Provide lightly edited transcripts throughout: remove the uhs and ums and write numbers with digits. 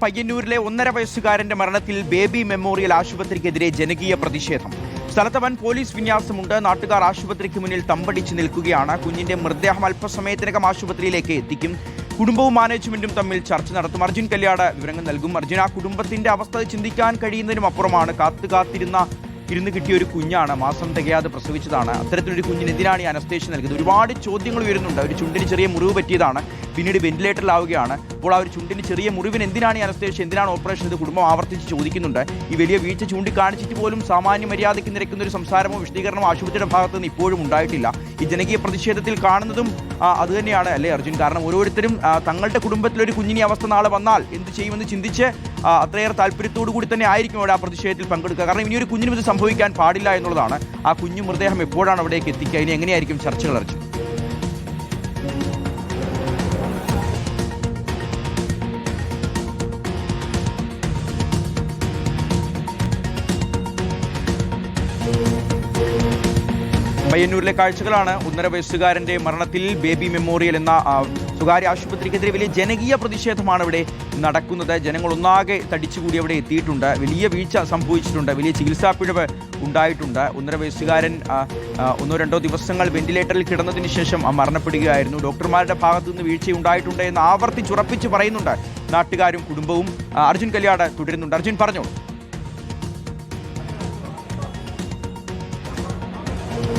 പയ്യന്നൂരിലെ 1.5 വയസ്സുകാരന്റെ മരണത്തിൽ baby memorial ആശുപത്രിക്കെതിരെ ജനകീയ പ്രതിഷേധം. സ്ഥലത്ത് വൻ പോലീസ് വിന്യാസമുണ്ട്. നാട്ടുകാർ ആശുപത്രിക്ക് മുന്നിൽ തമ്പടിച്ച് നിൽക്കുകയാണ്. കുഞ്ഞിന്റെ മൃതദേഹം അല്പസമയത്തിനകം ആശുപത്രിയിലേക്ക് എത്തിക്കും. കുടുംബവും മാനേജ്മെന്റും തമ്മിൽ ചർച്ച നടത്തും. അർജുൻ കല്യാട് വിവരങ്ങൾ നൽകും. അർജുൻ, ആ കുടുംബത്തിന്റെ അവസ്ഥ ചിന്തിക്കാൻ കഴിയുന്നതിനും അപ്പുറമാണ്. ഇരുന്ന് കിട്ടിയ ഒരു കുഞ്ഞാണ്, മാസം തികയാതെ പ്രസവിച്ചതാണ്. അത്തരത്തിലൊരു കുഞ്ഞിന് എന്തിനാണ് ഈ അനസ്തേഷ്യ നൽകുന്നത്? ഒരുപാട് ചോദ്യങ്ങൾ വരുന്നുണ്ട്. ഒരു ചുണ്ടിന് ചെറിയ മുറിവ് പറ്റിയതാണ്, പിന്നീട് വെന്റിലേറ്ററിലാവുകയാണ്. അപ്പോൾ ആ ഒരു ചുണ്ടിന് ചെറിയ മുറിവിന് എന്തിനാണ് ഈ അനസ്തേഷ്യ, എന്തിനാണ് ഓപ്പറേഷൻ? ഇത് കുടുംബം ആവർത്തിച്ച് ചോദിക്കുന്നുണ്ട്. ഈ വലിയ വീഴ്ച ചൂണ്ടിക്കാണിച്ചിട്ട് പോലും സാമാന്യ മര്യാദയ്ക്ക് നിരക്കുന്ന ഒരു സംസാരമോ വിശദീകരണമോ ആശുപത്രിയുടെ ഭാഗത്ത് നിന്ന് ഇപ്പോഴും ഉണ്ടായിട്ടില്ല. ഈ ജനകീയ പ്രതിഷേധത്തിൽ കാണുന്നതും അതുതന്നെയാണ് അല്ലേ അർജുൻ? കാരണം ഓരോരുത്തരും തങ്ങളുടെ കുടുംബത്തിലൊരു കുഞ്ഞിനെ അവസ്ഥ നാളെ വന്നാൽ എന്ത് ചെയ്യുമെന്ന് ചിന്തിച്ച് അത്രയേറെ താല്പര്യത്തോടു കൂടി തന്നെ ആയിരിക്കും അവിടെ ആ പ്രതിഷേധത്തിൽ പങ്കെടുക്കുക. കാരണം ഇനിയൊരു കുഞ്ഞിനും ഇത് സംഭവിക്കാൻ പാടില്ല എന്നുള്ളതാണ്. ആ കുഞ്ഞു മൃതദേഹം എപ്പോഴാണ് അവിടേക്ക് എത്തിക്കുക? ഇനി എങ്ങനെയായിരിക്കും ചർച്ചകൾ അർജുൻ? പയ്യന്നൂരിലെ കാഴ്ചകളാണ്. 1.5 വയസ്സുകാരന്റെ മരണത്തിൽ ബേബി മെമ്മോറിയൽ എന്ന സ്വകാര്യ ആശുപത്രിക്കെതിരെ വലിയ ജനകീയ പ്രതിഷേധമാണ് ഇവിടെ നടക്കുന്നത്. ജനങ്ങൾ ഒന്നാകെ തടിച്ചുകൂടി അവിടെ എത്തിയിട്ടുണ്ട്. വലിയ വീഴ്ച സംഭവിച്ചിട്ടുണ്ട്, വലിയ ചികിത്സാ പിഴവ് ഉണ്ടായിട്ടുണ്ട്. 1.5 വയസ്സുകാരൻ 1-2 ദിവസങ്ങൾ വെന്റിലേറ്ററിൽ കിടന്നതിന് ശേഷം മരണപ്പെടുകയായിരുന്നു. ഡോക്ടർമാരുടെ ഭാഗത്തു നിന്ന് വീഴ്ചയുണ്ടായിട്ടുണ്ട് എന്ന് ആവർത്തിച്ചുറപ്പിച്ച് പറയുന്നുണ്ട് നാട്ടുകാരും കുടുംബവും. അർജുൻ കല്യാട് തുടരുന്നുണ്ട്. അർജുൻ, പറഞ്ഞോളൂ.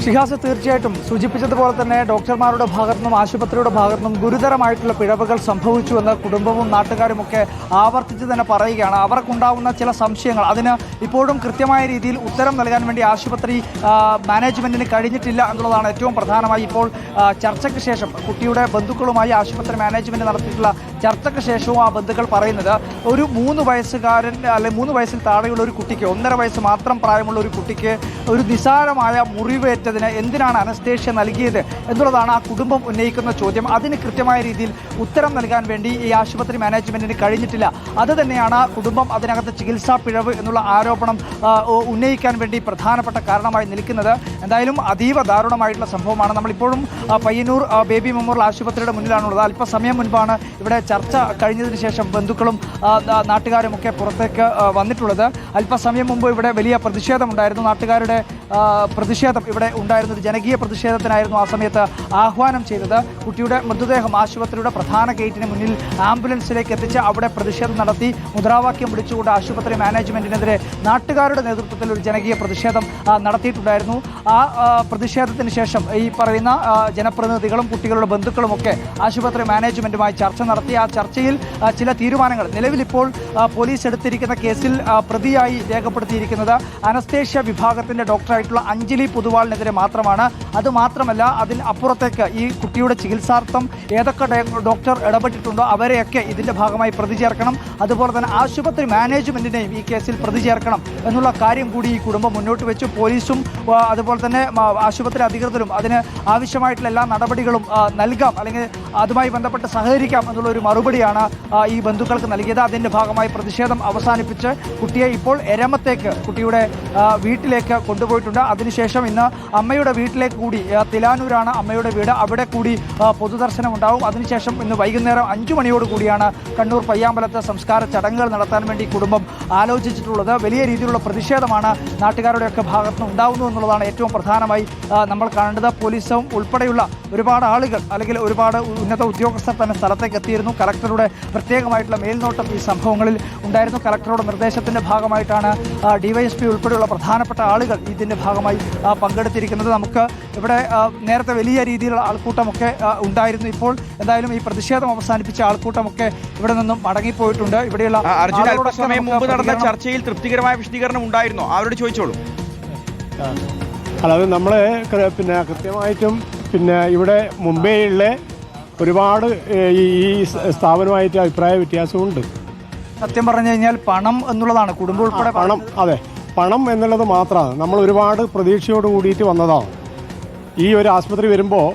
ഷിഹാസ്, തീർച്ചയായിട്ടും സൂചിപ്പിച്ചതുപോലെ തന്നെ ഡോക്ടർമാരുടെ ഭാഗത്തുനിന്നും ആശുപത്രിയുടെ ഭാഗത്തുനിന്നും ഗുരുതരമായിട്ടുള്ള പിഴവുകൾ സംഭവിച്ചുവെന്ന് കുടുംബവും നാട്ടുകാരുമൊക്കെ ആവർത്തിച്ച് തന്നെ പറയുകയാണ്. അവർക്കുണ്ടാവുന്ന ചില സംശയങ്ങൾ, അതിന് ഇപ്പോഴും കൃത്യമായ രീതിയിൽ ഉത്തരം നൽകാൻ വേണ്ടി ആശുപത്രി മാനേജ്മെന്റിന് കഴിഞ്ഞിട്ടില്ല എന്നുള്ളതാണ് ഏറ്റവും പ്രധാനമായി ഇപ്പോൾ ചർച്ചയ്ക്ക് ശേഷം കുട്ടിയുടെ ബന്ധുക്കളുമായി ആശുപത്രി മാനേജ്മെന്റ് നടത്തിയിട്ടുള്ള ചർച്ചയ്ക്ക് ശേഷവും ആ ബന്ധുക്കൾ പറയുന്നത് ഒരു 3 വയസ്സുകാരൻ അല്ലെങ്കിൽ 3 വയസ്സിൽ താഴെയുള്ള ഒരു കുട്ടിക്ക്, 1.5 വയസ്സ് മാത്രം പ്രായമുള്ള ഒരു കുട്ടിക്ക് ഒരു നിസാരമായ മുറിവേറ്റതിന് എന്തിനാണ് അനസ്തേഷ്യ നൽകിയത് എന്നുള്ളതാണ് ആ കുടുംബം ഉന്നയിക്കുന്ന ചോദ്യം. അതിന് കൃത്യമായ രീതിയിൽ ഉത്തരം നൽകാൻ വേണ്ടി ഈ ആശുപത്രി മാനേജ്മെന്റിന് കഴിഞ്ഞിട്ടില്ല. അത് തന്നെയാണ് കുടുംബം അതിനകത്ത് ചികിത്സാ പിഴവ് എന്നുള്ള ആരോപണം ഉന്നയിക്കാൻ വേണ്ടി പ്രധാനപ്പെട്ട കാരണമായി നിൽക്കുന്നത്. എന്തായാലും അതീവ ദാരുണമായിട്ടുള്ള സംഭവമാണ്. നമ്മളിപ്പോഴും പയ്യന്നൂർ ബേബി മെമ്മോറിയൽ ആശുപത്രിയുടെ മുന്നിലാണുള്ളത്. അല്പസമയം മുൻപാണ് ഇവിടെ ചർച്ച കഴിഞ്ഞതിന് ശേഷം ബന്ധുക്കളും നാട്ടുകാരുമൊക്കെ പുറത്തേക്ക് വന്നിട്ടുള്ളത്. അല്പസമയം മുമ്പ് ഇവിടെ വലിയ പ്രതിഷേധമുണ്ടായിരുന്നു. നാട്ടുകാരുടെ പ്രതിഷേധം ഇവിടെ ഉണ്ടായിരുന്ന ഒരു ജനകീയ പ്രതിഷേധത്തിനായിരുന്നു ആ സമയത്ത് ആഹ്വാനം ചെയ്തത്. കുട്ടിയുടെ മൃതദേഹം ആശുപത്രിയുടെ പ്രധാന ഗേറ്റിന് മുന്നിൽ ആംബുലൻസിലേക്ക് എത്തിച്ച് അവിടെ പ്രതിഷേധം നടത്തി. മുദ്രാവാക്യം വിളിച്ചുകൊണ്ട് ആശുപത്രി മാനേജ്മെന്റിനെതിരെ നാട്ടുകാരുടെ നേതൃത്വത്തിൽ ഒരു ജനകീയ പ്രതിഷേധം നടത്തിയിട്ടുണ്ടായിരുന്നു. ആ പ്രതിഷേധത്തിന് ശേഷം ഈ പറയുന്ന ജനപ്രതിനിധികളും കുട്ടികളുടെ ബന്ധുക്കളുമൊക്കെ ആശുപത്രി മാനേജ്മെന്റുമായി ചർച്ച നടത്തി. ആ ചർച്ചയിൽ ചില തീരുമാനങ്ങൾ, നിലവിലിപ്പോൾ പോലീസ് എടുത്തിരിക്കുന്ന കേസിൽ പ്രതിയായി രേഖപ്പെടുത്തിയിരിക്കുന്നത് അനസ്തേഷ്യ വിഭാഗത്തിന്റെ ഡോക്ടറായിട്ടുള്ള അഞ്ജലി പൊതുവാളിനെതിരെ മാത്രമാണ്. അതുമാത്രമല്ല, അതിന് അപ്പുറത്തേക്ക് ഈ കുട്ടിയുടെ ചികിത്സാർത്ഥം ഏതൊക്കെ ഡോക്ടർ ഇടപെട്ടിട്ടുണ്ടോ അവരെയൊക്കെ ഇതിന്റെ ഭാഗമായി പ്രതി ചേർക്കണം. അതുപോലെ തന്നെ ആശുപത്രി മാനേജ്മെന്റിനെയും ഈ കേസിൽ പ്രതി ചേർക്കണം എന്നുള്ള കാര്യം കൂടി ഈ കുടുംബം മുന്നോട്ട് വെച്ചു. പോലീസും അതുപോലെ തന്നെ ആശുപത്രി അധികൃതരും അതിന് ആവശ്യമായിട്ടുള്ള എല്ലാ നടപടികളും നൽകാം, അല്ലെങ്കിൽ അതുമായി ബന്ധപ്പെട്ട് സഹകരിക്കാം എന്നുള്ള ഒരു മറുപടിയാണ് ഈ ബന്ധുക്കൾക്ക് നൽകിയത്. അതിന്റെ ഭാഗമായി പ്രതിഷേധം അവസാനിപ്പിച്ച് കുട്ടിയെ ഇപ്പോൾ എരമത്തേക്ക്, കുട്ടിയുടെ വീട്ടിലേക്ക് കൊണ്ടുപോയിട്ടുണ്ട്. അതിനുശേഷം ഇന്ന് അമ്മയുടെ വീട്ടിലേക്ക് കൂടി, തിലാനൂരാണ് അമ്മയുടെ വീട്, അവിടെ കൂടി പൊതുദർശനം ഉണ്ടാവും. അതിനുശേഷം ഇന്ന് വൈകുന്നേരം 5 മണിയോട് കൂടിയാണ് കണ്ണൂർ പയ്യാമ്പലത്ത് സംസ്കാര ചടങ്ങുകൾ നടത്താൻ വേണ്ടി കുടുംബം ആലോചിച്ചിട്ടുള്ളത്. വലിയ രീതിയിലുള്ള പ്രതിഷേധമാണ് നാട്ടുകാരുടെയൊക്കെ ഭാഗത്തുനിന്ന് ഉണ്ടാവുന്നു എന്നുള്ളതാണ് ഏറ്റവും പ്രധാനമായി നമ്മൾ കാണേണ്ടത്. പോലീസും ഉൾപ്പെടെയുള്ള ഒരുപാട് ആളുകൾ, അല്ലെങ്കിൽ ഒരുപാട് ഉന്നത ഉദ്യോഗസ്ഥർ തന്നെ സ്ഥലത്തേക്ക് എത്തിയിരുന്നു. കലക്ടറുടെ പ്രത്യേകമായിട്ടുള്ള മേൽനോട്ടം ഈ സംഭവങ്ങളിൽ ഉണ്ടായിരുന്നു. കലക്ടറുടെ നിർദ്ദേശത്തിന്റെ ഭാഗമായിട്ടാണ് ഡിവൈഎസ്പി ഉൾപ്പെടെയുള്ള പ്രധാനപ്പെട്ട ആളുകൾ ഇതിന്റെ ഭാഗമായി പങ്കെടുത്തിരിക്കുന്നത്. നമുക്ക് ഇവിടെ നേരത്തെ വലിയ രീതിയിലുള്ള ആൾക്കൂട്ടമൊക്കെ ഉണ്ടായിരുന്നു. ഇപ്പോൾ എന്തായാലും ഈ പ്രതിഷേധം അവസാനിപ്പിച്ച ആൾക്കൂട്ടമൊക്കെ ഇവിടെ നിന്നും മടങ്ങിപ്പോയിട്ടുണ്ട്. ഇവിടെയുള്ള സമയം മുമ്പ് നടന്ന ചർച്ചയിൽ തൃപ്തികരമായ വിശദീകരണം ഉണ്ടായിരുന്നോ? അവരോട് ചോദിച്ചോളൂ. അല്ലാതെ നമ്മൾ കൃത്യമായിട്ടും ഇവിടെ മുംബൈയിലെ ഒരുപാട് ഈ സ്ഥാപനമായിട്ട് അഭിപ്രായ വ്യത്യാസമുണ്ട്. സത്യം പറഞ്ഞു കഴിഞ്ഞാൽ പണം എന്നുള്ളതാണ് കുടുംബം ഉൾപ്പെടെ പണം. അതെ, പണം എന്നുള്ളത് മാത്രമാണ്. നമ്മൾ ഒരുപാട് പ്രതീക്ഷയോട് കൂടിയിട്ട് വന്നതാണ്. ഈ ഒരു ആശുപത്രി വരുമ്പോൾ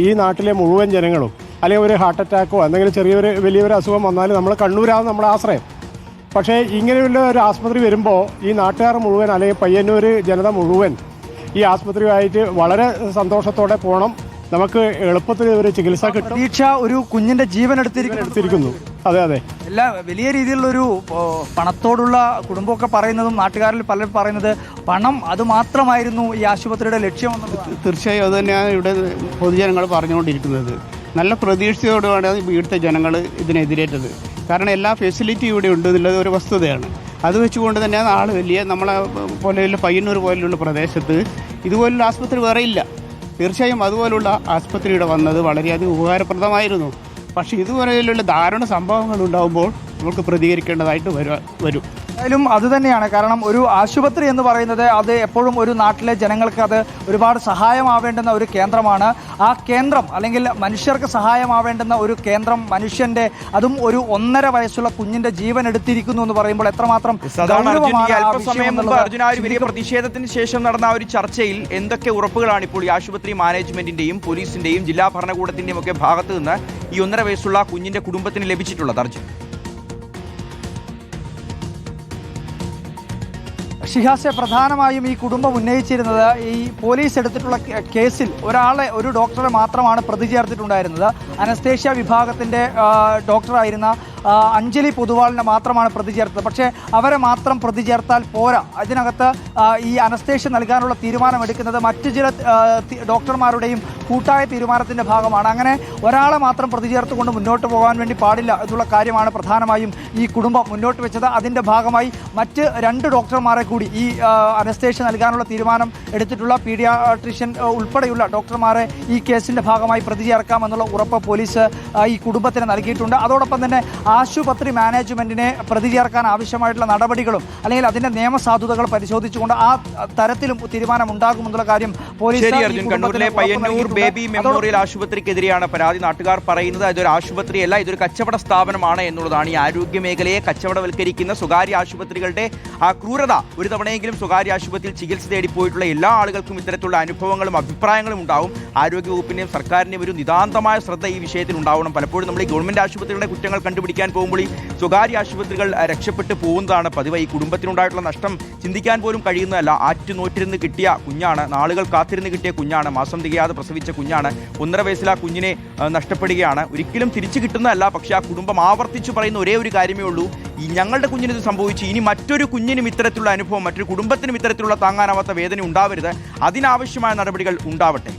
ഈ നാട്ടിലെ മുഴുവൻ ജനങ്ങളും, അല്ലെങ്കിൽ ഒരു ഹാർട്ട് അറ്റാക്കോ എന്തെങ്കിലും വലിയൊരു അസുഖം വന്നാൽ നമ്മൾ കണ്ണൂരാണ് നമ്മുടെ ആശ്രയം. പക്ഷേ ഇങ്ങനെയുള്ള ഒരു ആശുപത്രി വരുമ്പോൾ ഈ നാട്ടുകാർ മുഴുവൻ, അല്ലെങ്കിൽ പയ്യന്നൂർ ജനത മുഴുവൻ ഈ ആശുപത്രിയുമായിട്ട് വളരെ സന്തോഷത്തോടെ പോകണം. നമുക്ക് എളുപ്പത്തിൽ ഒരു ചികിത്സ കിട്ടും. പ്രതീക്ഷ ഒരു കുഞ്ഞിന്റെ ജീവൻ എടുത്തിരിക്കുന്നു. അതെ അതെ. എല്ലാ വലിയ രീതിയിലുള്ളൊരു പണത്തോടുള്ള കുടുംബമൊക്കെ പറയുന്നതും നാട്ടുകാരിൽ പലരും പറയുന്നത് പണം അത് മാത്രമായിരുന്നു ഈ ആശുപത്രിയുടെ ലക്ഷ്യമെന്നുള്ളത്. തീർച്ചയായും അത് തന്നെയാണ് ഇവിടെ പൊതുജനങ്ങൾ പറഞ്ഞുകൊണ്ടിരിക്കുന്നത്. നല്ല പ്രതീക്ഷയോടുമാണ് ഇവിടുത്തെ ജനങ്ങൾ ഇതിനെതിരേറ്റത്. കാരണം എല്ലാ ഫെസിലിറ്റിയും ഇവിടെ ഉണ്ട് എന്നുള്ളത് ഒരു വസ്തുതയാണ്. അത് വെച്ചുകൊണ്ട് തന്നെയാണ് ആൾ വലിയ നമ്മളെ പോലെയുള്ള പയ്യന്നൂർ പോലെയുള്ള പ്രദേശത്ത് ഇതുപോലുള്ള ആസ്പത്രി വേറെ ഇല്ല. തീർച്ചയായും അതുപോലുള്ള ആസ്പത്രി ഇവിടെ വന്നത് വളരെയധികം ഉപകാരപ്രദമായിരുന്നു. പക്ഷേ ഇതുപോലെയുള്ള ദാരുണ സംഭവങ്ങൾ ഉണ്ടാകുമ്പോൾ നമുക്ക് പ്രതികരിക്കേണ്ടതായിട്ട് വരും. എന്തായാലും അതുതന്നെയാണ്. കാരണം ഒരു ആശുപത്രി എന്ന് പറയുന്നത് അത് എപ്പോഴും ഒരു നാട്ടിലെ ജനങ്ങൾക്ക് അത് ഒരുപാട് സഹായമാവേണ്ടുന്ന ഒരു കേന്ദ്രമാണ്. ആ കേന്ദ്രം അല്ലെങ്കിൽ മനുഷ്യർക്ക് സഹായമാവേണ്ടുന്ന ഒരു കേന്ദ്രം മനുഷ്യന്റെ അതും ഒരു 1.5 വയസ്സുള്ള കുഞ്ഞിന്റെ ജീവൻ എടുത്തിരിക്കുന്നു എന്ന് പറയുമ്പോൾ എത്രമാത്രം അല്പസമയം മുമ്പ് അർജുന ഒരു വലിയ പ്രതിഷേധത്തിന് ശേഷം നടന്ന ഒരു ചർച്ചയിൽ എന്തൊക്കെ ഉറപ്പുകളാണ് ഇപ്പോൾ ഈ ആശുപത്രി മാനേജ്മെന്റിന്റെയും പോലീസിന്റെയും ജില്ലാ ഭരണകൂടത്തിന്റെയും ഒക്കെ ഭാഗത്ത് നിന്ന് ഈ 1.5 വയസ്സുള്ള കുഞ്ഞിന്റെ കുടുംബത്തിന് ലഭിച്ചിട്ടുള്ളത്? അർജുൻ, ഷിഹാസെ, പ്രധാനമായും ഈ കുടുംബം ഉന്നയിച്ചിരുന്നത് ഈ പോലീസ് എടുത്തിട്ടുള്ള കേസിൽ ഒരു ഡോക്ടറെ മാത്രമാണ് പ്രതി ചേർത്തിട്ടുണ്ടായിരുന്നത്. അനസ്തേഷ്യ വിഭാഗത്തിൻ്റെ ഡോക്ടറായിരുന്ന അഞ്ജലി പൊതുവാളിനെ മാത്രമാണ് പ്രതി ചേർത്തത്. പക്ഷേ അവരെ മാത്രം പ്രതി ചേർത്താൽ പോരാ. അതിനകത്ത് ഈ അനസ്തേഷ്യ നൽകാനുള്ള തീരുമാനമെടുക്കുന്നത് മറ്റു ചില ഡോക്ടർമാരുടെയും കൂട്ടായ തീരുമാനത്തിൻ്റെ ഭാഗമാണ്. അങ്ങനെ ഒരാളെ മാത്രം പ്രതി ചേർത്തുകൊണ്ട് മുന്നോട്ട് പോകാൻ വേണ്ടി പാടില്ല എന്നുള്ള കാര്യമാണ് പ്രധാനമായും ഈ കുടുംബം മുന്നോട്ട് വെച്ചത്. അതിൻ്റെ ഭാഗമായി മറ്റ് 2 ഡോക്ടർമാരെ കൂടി ഈ അനസ്തേഷ്യ നൽകാനുള്ള തീരുമാനം എടുത്തിട്ടുള്ള പീഡിയാട്രിഷ്യൻ ഉൾപ്പെടെയുള്ള ഡോക്ടർമാരെ ഈ കേസിൻ്റെ ഭാഗമായി പ്രതി ചേർക്കാമെന്നുള്ള ഉറപ്പ് പോലീസ് ഈ കുടുംബത്തിന് നൽകിയിട്ടുണ്ട്. അതോടൊപ്പം തന്നെ ആശുപത്രി മാനേജ്മെന്റിനെ പ്രതി ചേർക്കാൻ ആവശ്യമായിട്ടുള്ള നടപടികളും അല്ലെങ്കിൽ അതിന്റെ നിയമസാധുതകൾ പരിശോധിച്ചുകൊണ്ട് ആ തരത്തിലും തീരുമാനമുണ്ടാകുമെന്നുള്ള കാര്യം പോലീസ്. കണ്ണൂരിലെ പയ്യന്നൂർ ബേബി മെമ്മോറിയൽ ആശുപത്രിക്കെതിരെയാണ് പരാതി. നാട്ടുകാർ പറയുന്നത് ഇതൊരു ആശുപത്രിയല്ല, ഇതൊരു കച്ചവട സ്ഥാപനമാണ് എന്നുള്ളതാണ്. ഈ ആരോഗ്യ മേഖലയെ കച്ചവടവൽക്കരിക്കുന്ന സ്വകാര്യ ആശുപത്രികളുടെ ആ ക്രൂരത ഒരു തവണയെങ്കിലും സ്വകാര്യ ആശുപത്രിയിൽ ചികിത്സ തേടിപ്പോയിട്ടുള്ള എല്ലാ ആളുകൾക്കും ഇത്തരത്തിലുള്ള അനുഭവങ്ങളും അഭിപ്രായങ്ങളും ഉണ്ടാവും. ആരോഗ്യ വകുപ്പിന്റെയും സർക്കാരിന്റെയും ഒരു നിതാന്തമായ ശ്രദ്ധ ഈ വിഷയത്തിൽ ഉണ്ടാവണം. പലപ്പോഴും നമ്മൾ ഈ ഗവൺമെന്റ് ആശുപത്രികളുടെ കുറ്റങ്ങൾ കണ്ടുപിടിക്കാൻ പോകുമ്പോൾ ഈ സ്വകാര്യ ആശുപത്രികൾ രക്ഷപ്പെട്ടു പോകുന്നതാണ് പതിവ്. ഈ കുടുംബത്തിനുണ്ടായിട്ടുള്ള നഷ്ടം ചിന്തിക്കാൻ പോലും കഴിയുന്നതല്ല. ആറ്റുനോറ്റിരുന്ന് കിട്ടിയ കുഞ്ഞാണ്, നാളുകൾ കാത്തിരുന്ന് കിട്ടിയ കുഞ്ഞാണ്, മാസം തികയാതെ പ്രസവിച്ച കുഞ്ഞാണ്. 1.5 വയസ്സിൽ ആ കുഞ്ഞിനെ നഷ്ടപ്പെടുകയാണ്. ഒരിക്കലും തിരിച്ചു കിട്ടുന്നതല്ല. പക്ഷേ ആ കുടുംബം ആവർത്തിച്ചു പറയുന്ന ഒരേ ഒരു കാര്യമേ ഉള്ളൂ, ഈ ഞങ്ങളുടെ കുഞ്ഞിന് ഇത് സംഭവിച്ചു, ഇനി മറ്റൊരു കുഞ്ഞിനും ഇത്തരത്തിലുള്ള അനുഭവം, മറ്റൊരു കുടുംബത്തിനും ഇത്തരത്തിലുള്ള താങ്ങാനാവാത്ത വേദന ഉണ്ടാവരുത്. അതിനാവശ്യമായ നടപടികൾ ഉണ്ടാവട്ടെ.